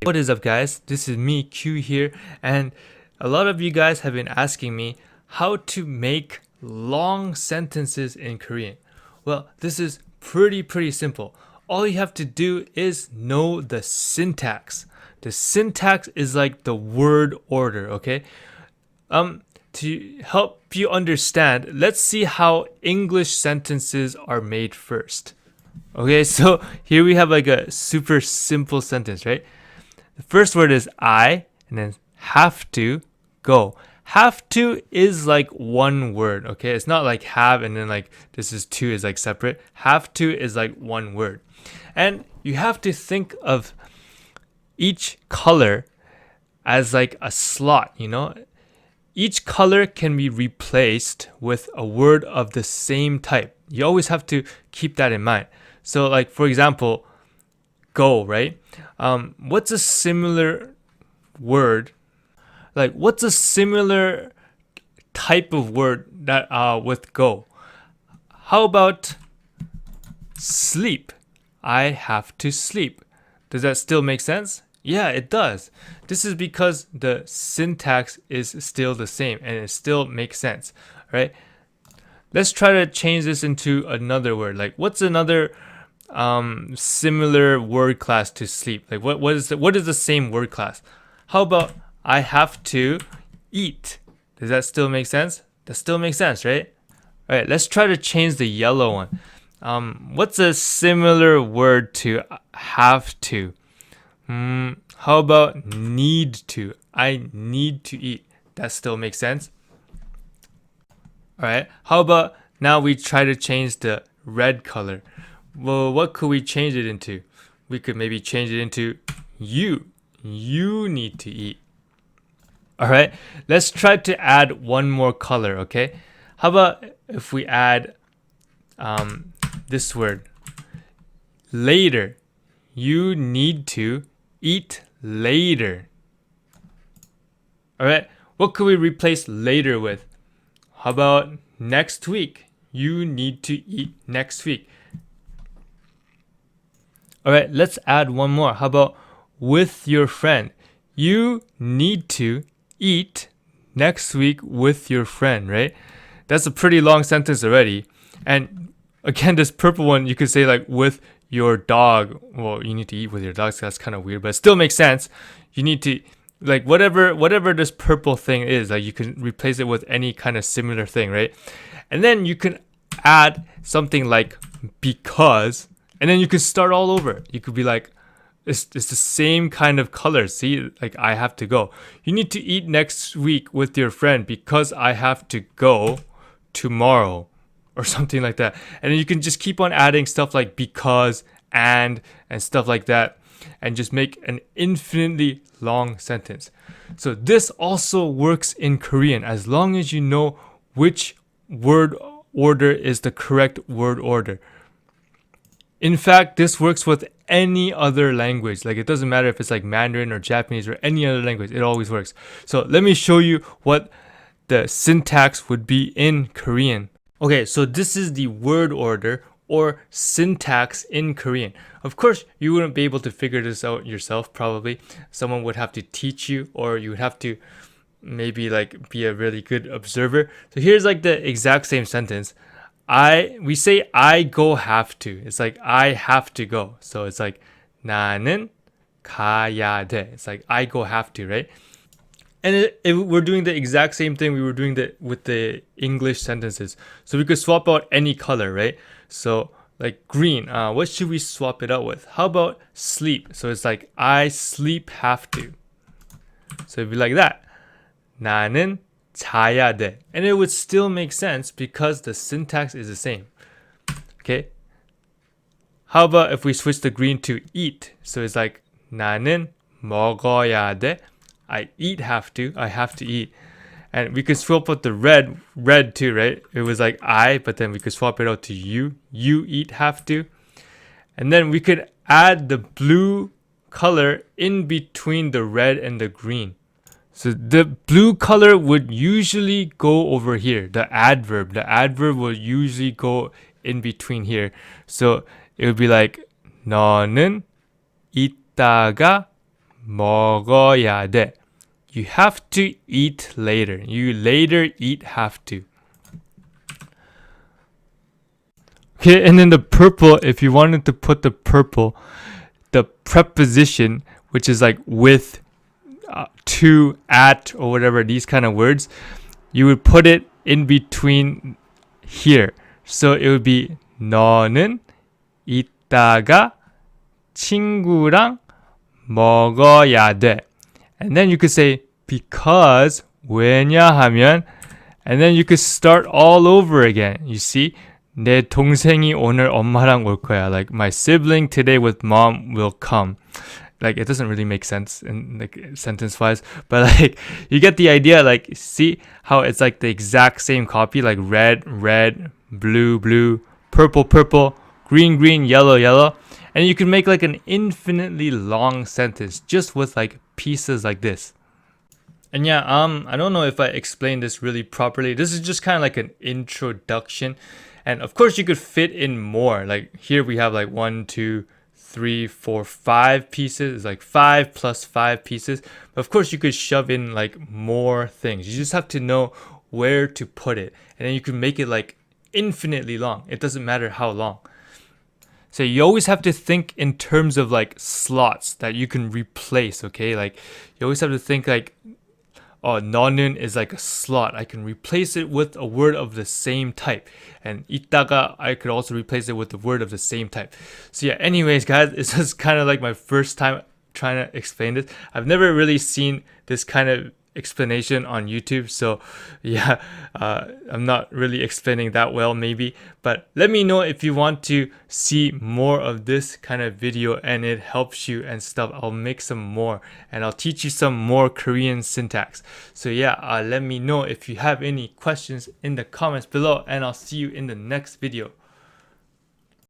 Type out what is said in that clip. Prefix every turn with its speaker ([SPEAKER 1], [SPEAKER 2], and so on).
[SPEAKER 1] What is up, guys? This is me, Q here, and a lot of you guys have been asking me how to make long sentences in Korean. Well, this is pretty simple. All you have to do is know the syntax. The syntax is like the word order, okay? To help you understand, let's see how English sentences are made first. Okay, so here we have like a super simple sentence, right? The first word is I, and then have to go. Have to is like one word, okay? It's not like have and then like this is two is like separate. Have to is like one word. And you have to think of each color as like a slot, you know? Each color can be replaced with a word of the same type. You always have to keep that in mind. So like for example, go, right? What's a similar word? Like what's a similar type of word that with go? How about sleep? I have to sleep. Does that still make sense? Yeah, it does. This is because the syntax is still the same and it still makes sense, right? Let's try to change this into another word. Like what's another similar word class to sleep? Like what is the same word class? How about I have to eat? Does that still make sense? That still makes sense, right? All right, let's try to change the yellow one. What's a similar word to have to? How about need to? I need to eat. That still makes sense. All right. How about now we try to change the red color? Well, what could we change it into? We could maybe change it into you. You need to eat. All right. Let's try to add one more color, okay? How about if we add this word later? You need to eat later. All right. What could we replace later with? How about next week? You need to eat next week. All right, let's add one more. How about with your friend? You need to eat next week with your friend, right? That's a pretty long sentence already. And again, this purple one, you could say like with your dog. Well, you need to eat with your dog, so that's kind of weird, but it still makes sense. You need to like whatever this purple thing is, like you can replace it with any kind of similar thing, right? And then you can add something like because, and then you can start all over. You could be like, it's the same kind of color. See, like I have to go. You need to eat next week with your friend because I have to go tomorrow or something like that. And then you can just keep on adding stuff like because and stuff like that and just make an infinitely long sentence. So this also works in Korean as long as you know which word order is the correct word order. In fact, this works with any other language. Like it doesn't matter if it's like Mandarin or Japanese or any other language, it always works. So let me show you what the syntax would be in Korean. Okay, so this is the word order or syntax in Korean. Of course, you wouldn't be able to figure this out yourself, probably. Someone would have to teach you, or you would have to maybe like be a really good observer. So here's like the exact same sentence. We say I go have to. It's like I have to go. So it's like 나는 가야 돼. It's like I go have to, right? And we're doing the exact same thing we were doing with the English sentences. So we could swap out any color, right? So like green, what should we swap it out with? How about sleep? So it's like I sleep have to. So it'd be like that. 나는 자야 돼. And it would still make sense because the syntax is the same. Okay? How about if we switch the green to eat? So it's like 나는 먹어야 돼. I have to eat. And we could swap out the red too, right? It was like I, but then we could swap it out to you eat have to. And then we could add the blue color in between the red and the green. So the blue color would usually go over here, the adverb. The adverb will usually go in between here. So it would be like 너는 이따가 먹어야 돼. You have to eat later. You later eat have to. Okay, and then the purple, if you wanted to put the purple, the preposition, which is like with, to, at, or whatever, these kind of words, you would put it in between here. So it would be 너는 이따가 친구랑 먹어야 돼. And then you could say because, 왜냐하면, and then you could start all over again. You see? 내 동생이 오늘 엄마랑 올 거야. Like my sibling today with mom will come. Like it doesn't really make sense in like sentence wise, but like you get the idea. Like see how it's like the exact same copy, like red, red, blue, blue, purple, purple, green, green, yellow, yellow, and you can make like an infinitely long sentence just with like pieces like this. And yeah, I don't know if I explained this really properly. This is just kind of like an introduction. And of course you could fit in more. Like here we have like 1, 2, 3, 4, 5 pieces. It's like 5 plus 5 pieces. But of course you could shove in like more things. You just have to know where to put it. And then you can make it like infinitely long. It doesn't matter how long. So you always have to think in terms of like slots that you can replace, okay? Like you always have to think like, oh, 너는 is like a slot. I can replace it with a word of the same type. And 이따가, I could also replace it with a word of the same type. So yeah, anyways, guys, it's just kind of like my first time trying to explain this. I've never really seen this kind of explanation on YouTube, so yeah, I'm not really explaining that well maybe, but let me know if you want to see more of this kind of video and it helps you and stuff. I'll make some more and I'll teach you some more Korean syntax. So yeah, let me know if you have any questions in the comments below, and I'll see you in the next video.